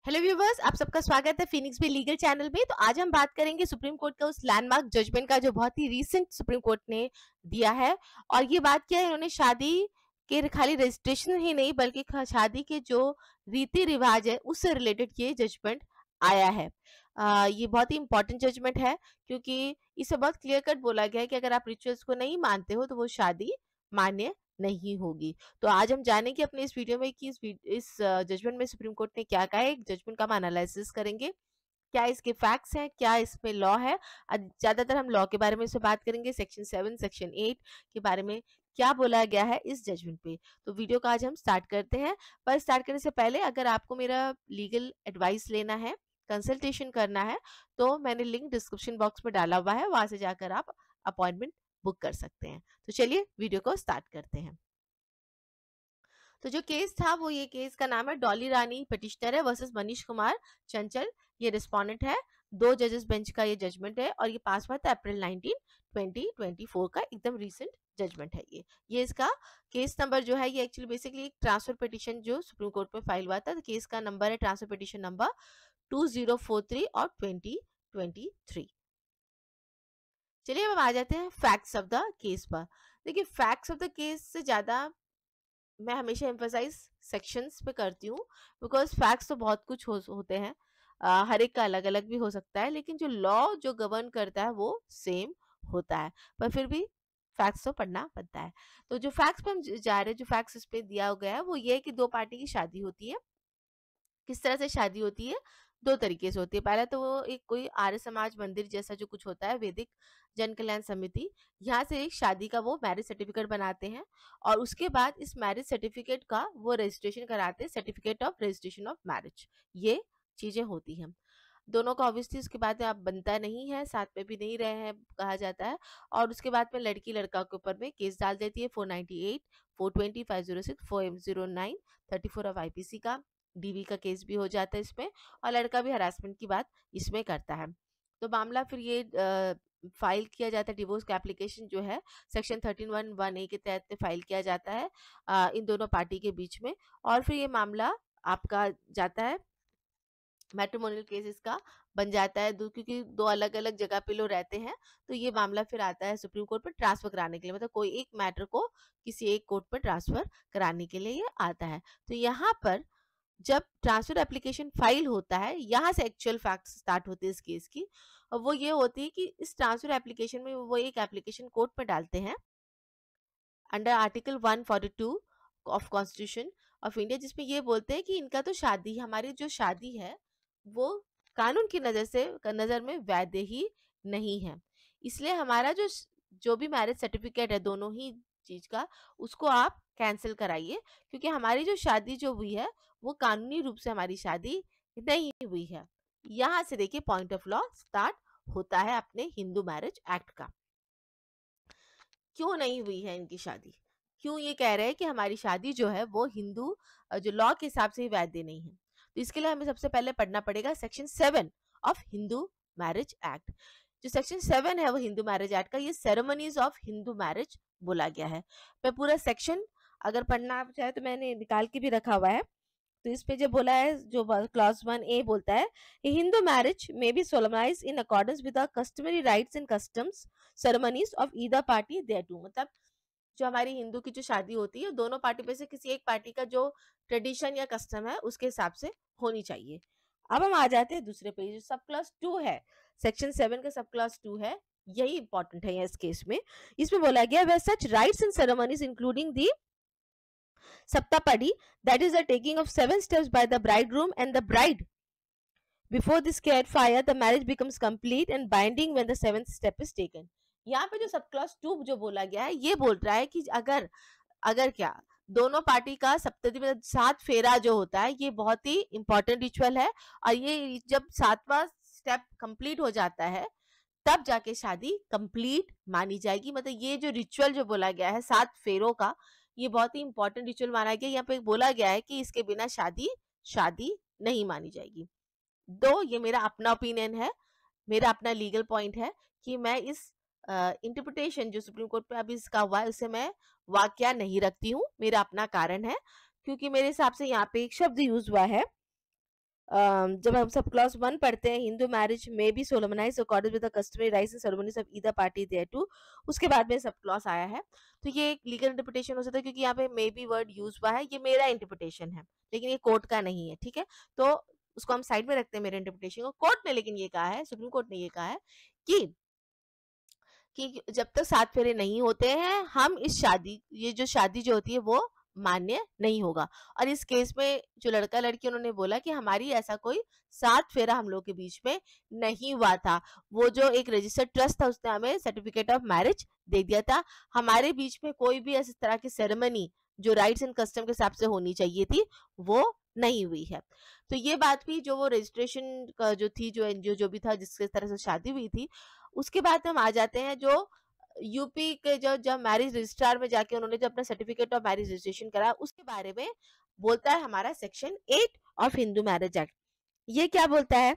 Hello viewers, आप सबका स्वागत है फिनिक्स बे लीगल चैनल में। तो आज हम बात करेंगे सुप्रीम कोर्ट का उस लैंडमार्क जजमेंट का जो बहुत ही रीसेंट सुप्रीम कोर्ट ने दिया है। और ये बात क्या है, इन्होंने शादी के खाली रजिस्ट्रेशन ही नहीं बल्कि शादी के जो रीति रिवाज है उससे रिलेटेड ये जजमेंट आया है। ये बहुत ही इंपॉर्टेंट जजमेंट है क्योंकि इसे बहुत क्लियर कट बोला गया है कि अगर आप रिचुअल्स को नहीं मानते हो तो वो शादी मान्य नहीं होगी। तो आज हम जानेंगे अपने इस वीडियो में कि इस जजमेंट में सुप्रीम कोर्ट ने क्या कहा है। जजमेंट का हम एनालिसिस करेंगे, क्या इसके फैक्ट्स हैं, क्या इसमें लॉ है। ज्यादातर हम लॉ के बारे में इसमें बात करेंगे, सेक्शन 7 सेक्शन 8 के बारे में क्या बोला गया है इस जजमेंट पे। तो वीडियो का आज हम स्टार्ट करते हैं। पर स्टार्ट करने से पहले अगर आपको मेरा लीगल एडवाइस लेना है, कंसल्टेशन करना है, तो मैंने लिंक डिस्क्रिप्शन बॉक्स में डाला हुआ है, वहां से जाकर आप अपॉइंटमेंट बुक कर सकते हैं। तो चलिए वीडियो को स्टार्ट करते हैं। तो जो केस था वो, ये केस का नाम है डॉली रानी पिटिशनर है वर्सेस मनीष कुमार चंचल, ये रिस्पोंडेंट है। 2 जजेस बेंच का ये जजमेंट है और ये पास हुआ था अप्रैल 19 2024 का, एकदम रीसेंट जजमेंट है ये इसका केस नंबर जो है, ये एक्चुअली बेसिकली एक ट्रांसफर पिटिशन जो सुप्रीम कोर्ट में फाइल हुआ था। तो केस का नंबर है, ट्रांसफर पिटिशन नंबर 2043 और 2023। चलिए अब आ जाते हैं फैक्ट्स ऑफ द केस पर। देखिए, फैक्ट्स ऑफ द केस से ज्यादा मैं हमेशा एम्फसाइज सेक्शंस पे करती हूँ, बिकॉज फैक्ट्स तो बहुत कुछ होते हैं, हर एक का अलग अलग भी हो सकता है, लेकिन जो लॉ जो गवर्न करता है वो सेम होता है। पर फिर भी फैक्ट्स तो पढ़ना पड़ता है। तो जो फैक्ट्स पे हम जा रहे हैं, जो फैक्ट्स इस पे दिया गया है वो ये है कि 2 पार्टी की शादी होती है। किस तरह से शादी होती है? 2 तरीके से होती है। पहला तो वो एक कोई आर्य समाज मंदिर जैसा जो कुछ होता है, वैदिक जन कल्याण समिति, यहाँ से एक शादी का वो मैरिज सर्टिफिकेट बनाते हैं और उसके बाद इस मैरिज सर्टिफिकेट का वो रजिस्ट्रेशन कराते हैं, certificate of registration of marriage. ये चीजें होती हैं दोनों का। ऑब्वियसली उसके बाद में आप बनता नहीं है, साथ में भी नहीं रहे हैं कहा जाता है। और उसके बाद में लड़की लड़का के ऊपर में केस डाल देती है 498, 420, 506, 409, 34 ऑफ आईपीसी का। डीवी का केस भी हो जाता है इसमें, और लड़का भी हरासमेंट की बात इसमें करता है। तो मामला फिर ये फाइल किया जाता है, डिवोर्स का एप्लीकेशन जो है सेक्शन 13(1)(1)(a) के तहत फाइल किया जाता है इन दोनों पार्टी के बीच में। और फिर ये मामला आपका जाता है मैट्रिमोनियल केसेस का बन जाता है, क्योंकि 2 अलग अलग जगह पे लोग रहते हैं। तो ये मामला फिर आता है सुप्रीम कोर्ट में ट्रांसफर कराने के लिए, मतलब कोई एक मैटर को किसी एक कोर्ट में ट्रांसफर कराने के लिए ये आता है। तो यहाँ पर जब ट्रांसफर एप्लीकेशन फाइल होता है, यहाँ से एक्चुअल फैक्ट्स स्टार्ट होते हैं इस केस की। और वो ये होती है कि इस ट्रांसफर एप्लीकेशन में वो एक एप्लीकेशन कोर्ट में डालते हैं under article 142 of constitution of India, जिसमें ये बोलते हैं कि इनका तो शादी, हमारी जो शादी है वो कानून की नजर में वैध ही नहीं है। इसलिए हमारा जो भी मैरिज सर्टिफिकेट है दोनों ही चीज का, उसको आप कैंसिल कराइए, क्योंकि हमारी जो शादी जो हुई है वो कानूनी रूप से हमारी शादी नहीं हुई है। यहाँ से देखिए पॉइंट ऑफ लॉ स्टार्ट होता है अपने हिंदू मैरिज एक्ट का। क्यों नहीं हुई है इनकी शादी, क्यों ये कह रहे हैं कि हमारी शादी जो है वो हिंदू जो लॉ के हिसाब से ही वैध नहीं है। तो इसके लिए हमें सबसे पहले पढ़ना पड़ेगा section 7 of Hindu marriage act. जो सेक्शन 7 है वो हिंदू मैरिज एक्ट का, ये सेरेमनीज ऑफ हिंदू मैरिज बोला गया है। मैं पूरा सेक्शन अगर पढ़ना चाहे तो मैंने निकाल के भी रखा हुआ है। तो इस पे जो बोला है, जो क्लॉज 1A बोलता है, Hindu marriage may be solemnize in accordance with the customary rites and customs ceremonies of either party thereto. मतलब जो हमारी हिंदू की जो शादी होती है, दोनों पार्टी में से किसी एक पार्टी का जो ट्रेडिशन या कस्टम है उसके हिसाब से होनी चाहिए। अब हम आ जाते हैं दूसरे पेज, जो सब क्लास 2 है, सेक्शन 7 का सब क्लास 2 है, यही इंपॉर्टेंट है इस केस में। इसमें बोला गया where such rites and ceremonies including the Saptapadi, that is the taking of 7 steps by the bridegroom and the bride. Before the scared fire, the marriage becomes complete and binding when the 7th step is taken. यहाँ पे जो सब class 2 जो बोला गया है, ये बोल रहा है कि अगर अगर क्या दोनों पार्टी का सप्तती में 7 फेरा जो होता है, ये बहुत ही इंपॉर्टेंट रिचुअल है। और ये जब 7वां स्टेप कंप्लीट हो जाता है तब जाके शादी कंप्लीट मानी जाएगी। मतलब ये जो रिचुअल जो बोला गया है 7 फेरों का, ये बहुत ही इंपॉर्टेंट रिचुअल माना गया। यहाँ पे बोला गया है कि इसके बिना शादी नहीं मानी जाएगी। दो, ये मेरा अपना ओपिनियन है, मेरा अपना लीगल पॉइंट है कि मैं इस इंटरप्रिटेशन जो सुप्रीम कोर्ट पे अभी इसका हुआ है उसे मैं वाक्या नहीं रखती हूँ। मेरा अपना कारण है, क्योंकि मेरे हिसाब से यहाँ पे एक शब्द यूज हुआ है जब हम सब क्लॉज 1 पढ़ते हैं, Hindu marriage may be solemnized according with the customary rites and ceremonies of either party thereto, उसके बाद में सब क्लॉज आया है। तो ये एक लीगल इंटरप्रिटेशन हो सकता है, क्योंकि यहाँ पे मे बी वर्ड यूज हुआ है, ये मेरा इंटरप्रिटेशन है, लेकिन ये कोर्ट का नहीं है, ठीक है। तो उसको हम साइड में रखते हैं, मेरे इंटरप्रिटेशन को। कोर्ट ने लेकिन ये कहा है, सुप्रीम कोर्ट ने ये कहा है कि जब तक 7 फेरे नहीं होते हैं, हम इस शादी, ये जो शादी जो होती है वो मान्य नहीं होगा। और इस केस में जो लड़का लड़की, उन्होंने बोला कि हमारी ऐसा कोई 7 फेरा हम लोग के बीच में नहीं हुआ था। वो जो एक रजिस्टर्ड ट्रस्ट था, उसने हमें सर्टिफिकेट ऑफ मैरिज दे दिया था। हमारे बीच में कोई भी इस तरह की सेरेमनी जो राइट्स एंड कस्टम के हिसाब से होनी चाहिए थी, वो नहीं हुई है। तो ये बात भी, जो वो रजिस्ट्रेशन का जो थी, जो एनजीओ जो भी था जिसके तरह से शादी हुई थी, उसके बाद हम आ जाते हैं जो यूपी के जो जब मैरिज रजिस्ट्रार में जाके उन्होंने जो अपना सर्टिफिकेट ऑफ मैरिज रजिस्ट्रेशन करा, उसके बारे में बोलता है हमारा section 8 of Hindu marriage act. ये क्या बोलता है?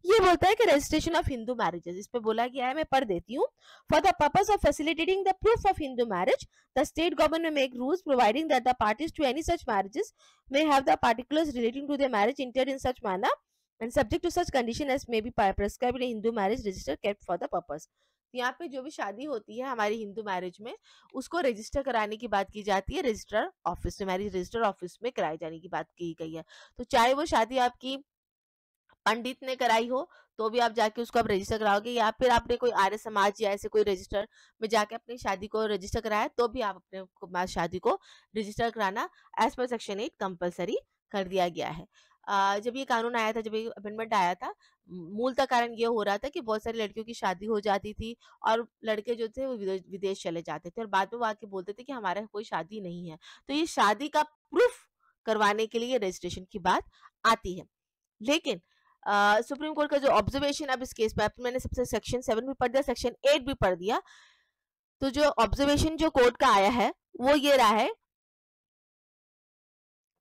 ये बोलता है कि रजिस्ट्रेशन ऑफ हिंदू मैरिजेस, इस पे बोला गया है, मैं पढ़ देती हूँ। For the purpose of facilitating the proof of Hindu marriage, the state government may make rules providing that the parties to any such marriages may have the particulars relating to their marriage entered in such manner and subject to such condition as may be prescribed in Hindu marriage register kept for the purpose। यहाँ पे जो भी शादी होती है हमारी Hindu marriage में, उसको रजिस्टर कराने की बात की जाती है रजिस्टर ऑफिस में, मैरिज रजिस्टर ऑफिस में कराए जाने की बात की गई है। तो चाहे वो शादी आपकी पंडित ने कराई हो, तो भी आप जाके उसको आप रजिस्टर कराओगे, या फिर आपने कोई आर्य समाज या ऐसे कोई रजिस्टर में जाके अपनी शादी को रजिस्टर कराया, तो भी आप अपने शादी को रजिस्टर कराना एज पर सेक्शन 8 कंपलसरी कर दिया गया है। जब ये कानून आया था, जब ये अमेंडमेंट आया था, मूलतः कारण ये हो रहा था कि बहुत सारी लड़कियों की शादी हो जाती थी और लड़के जो थे वो विदेश चले जाते थे, और बाद में वो आके बोलते थे कि हमारा कोई शादी नहीं है। तो ये शादी का प्रूफ करवाने के लिए रजिस्ट्रेशन की बात आती है। लेकिन सुप्रीम कोर्ट का जो ऑब्जर्वेशन अब इस केस में, मैंने सबसे सेक्शन 7 भी पढ़ दिया, सेक्शन 8 भी पढ़ दिया, तो जो ऑब्जर्वेशन जो कोर्ट का आया है वो ये रहा है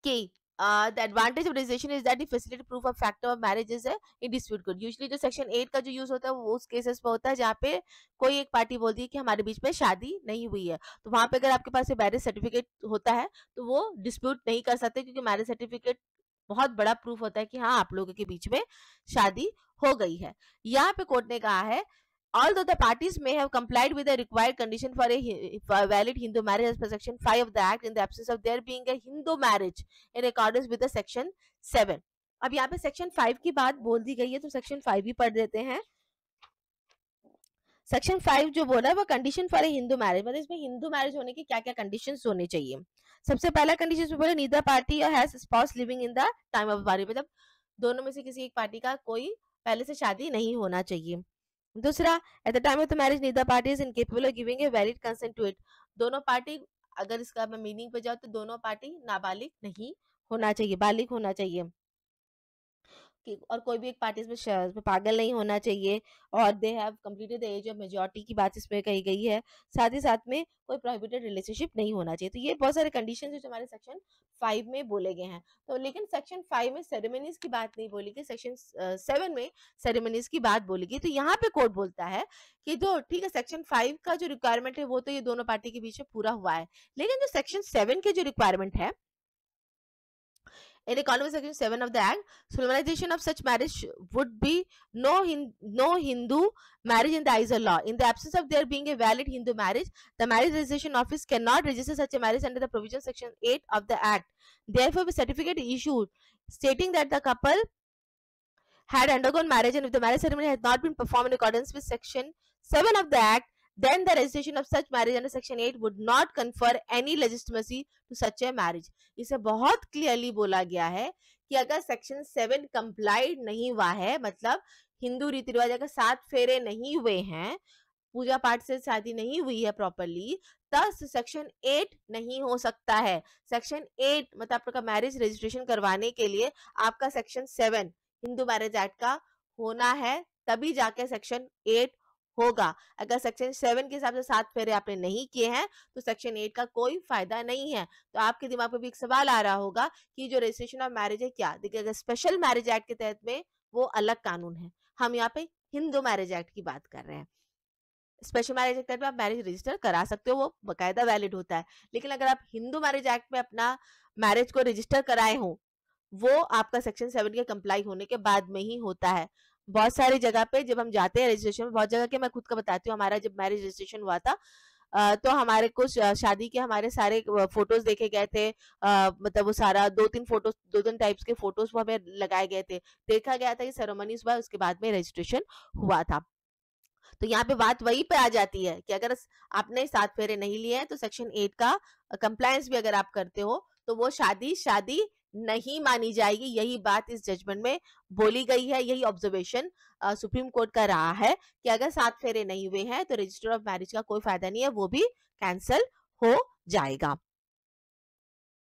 कि the advantage of registration is that the facilitated proof of fact of marriage is a indispute good। Usually जो सेक्शन 8 का जो यूज होता है वो उस केसेस में होता है जहाँ पे कोई एक पार्टी बोलती है कि हमारे बीच में शादी नहीं हुई है, तो वहां पे अगर आपके पास मैरिज सर्टिफिकेट होता है तो वो डिस्प्यूट नहीं कर सकते, क्योंकि मैरिज सर्टिफिकेट बहुत बड़ा प्रूफ होता है कि हाँ आप लोगों के बीच में शादी हो गई है। यहाँ पे कोर्ट ने कहा है, although the parties may have complied with the required condition for a valid Hindu marriage as per section 5 of the act in the absence of there being a Hindu marriage in accordance with the section 7। अब यहाँ पे section 5 की बात बोल दी गई है, तो section 5 भी पढ़ देते हैं। सेक्शन 5 जो बोला है वो condition for a Hindu marriage, मतलब इसमें हिंदू मैरिज होने के क्या क्या कंडीशंस होने चाहिए। सबसे पहला कंडीशन में बोला, neither party has spouse living in the time of marriage, मतलब दोनों में से किसी एक पार्टी का कोई पहले से शादी नहीं होना चाहिए। दूसरा, at the time of the marriage neither party is incapable of giving a valid consent to it, दोनों पार्टी, अगर इसका मैं मीनिंग पे जाऊँ तो दोनों पार्टी नाबालिग नहीं होना चाहिए, बालिग होना चाहिए, और कोई भी एक पार्टी इसमें पागल नहीं होना चाहिए, और they have completed the age of majority की बात इसमें कही गई है। साथ ही साथ में कोई प्रोहिबिटेड रिलेशनशिप नहीं होना चाहिए। तो ये बहुत सारे कंडीशन है जो हमारे सेक्शन 5 में बोले गए हैं। तो लेकिन सेक्शन 5 में सेरेमनीज की बात नहीं बोली गई, सेक्शन 7 में सेरेमनीज की बात बोली गई। तो यहाँ पे कोर्ट बोलता है कि जो ठीक है, सेक्शन 5 का जो रिक्वायरमेंट है वो तो ये दोनों पार्टी के बीच में पूरा हुआ है, लेकिन जो सेक्शन 7 के जो रिक्वायरमेंट है, in accordance with section 7 of the act, solemnization of such marriage would be no Hindu marriage in the eyes of law. In the absence of there being a valid Hindu marriage, the marriage registration office cannot register such a marriage under the provision section 8 of the act. Therefore, a certificate issued stating that the couple had undergone marriage and if the marriage ceremony has not been performed in accordance with section 7 of the act, then the registration of such marriage under section 8 would not confer any legitimacy to such a marriage। इसे बहुत clearly बोला गया है कि अगर section 7 complied नहीं हुआ है, मतलब हिंदू रीति रिवाज अगर 7 फेरे नहीं हुए हैं, पूजा पाठ से शादी नहीं हुई है प्रॉपरली, तब सेक्शन 8 नहीं हो सकता है। सेक्शन 8 मतलब आपका मैरिज रजिस्ट्रेशन करवाने के लिए आपका सेक्शन 7 हिंदू मैरिज एक्ट का होना है, तभी जाके सेक्शन 8 होगा। अगर सेक्शन 7 के हिसाब से 7 फेरे आपने नहीं किए हैं तो सेक्शन 8 का कोई फायदा नहीं है। तो आपके दिमाग में भी एक सवाल आ रहा होगा कि जो रजिस्ट्रेशन ऑफ मैरिज है क्या, देखिए अगर स्पेशल मैरिज एक्ट के तहत में वो अलग कानून है, हम यहाँ पे हिंदू मैरिज एक्ट की बात कर रहे हैं। स्पेशल मैरिज एक्ट में आप मैरिज रजिस्टर करा सकते हो, वो बकायदा वैलिड होता है, लेकिन अगर आप हिंदू मैरिज एक्ट में अपना मैरिज को रजिस्टर कराए हो, वो आपका सेक्शन 7 के कंप्लाई होने के बाद में ही होता है। बहुत सारी जगह पे जब हम जाते हैं रजिस्ट्रेशन में, बहुत जगह के मैं खुद का बताती हूँ, हमारा जब मैरिज रजिस्ट्रेशन हुआ था तो हमारे कुछ शादी के हमारे सारे फोटोज देखे गए थे, मतलब वो सारा 2-3 फोटोज, 2-3 टाइप्स के फोटोज वो हमें लगाए गए थे, देखा गया था कि सेरेमनीज हुआ, उसके बाद में रजिस्ट्रेशन हुआ था। तो यहाँ पे बात वही पे आ जाती है कि अगर आपने 7 फेरे नहीं लिए हैं तो सेक्शन 8 का कंप्लायंस भी अगर आप करते हो तो वो शादी शादी नहीं मानी जाएगी। यही बात इस जजमेंट में बोली गई है, यही ऑब्जर्वेशन सुप्रीम कोर्ट का रहा है कि अगर 7 फेरे नहीं हुए हैं तो रजिस्टर ऑफ मैरिज का कोई फायदा नहीं है, वो भी कैंसल हो जाएगा।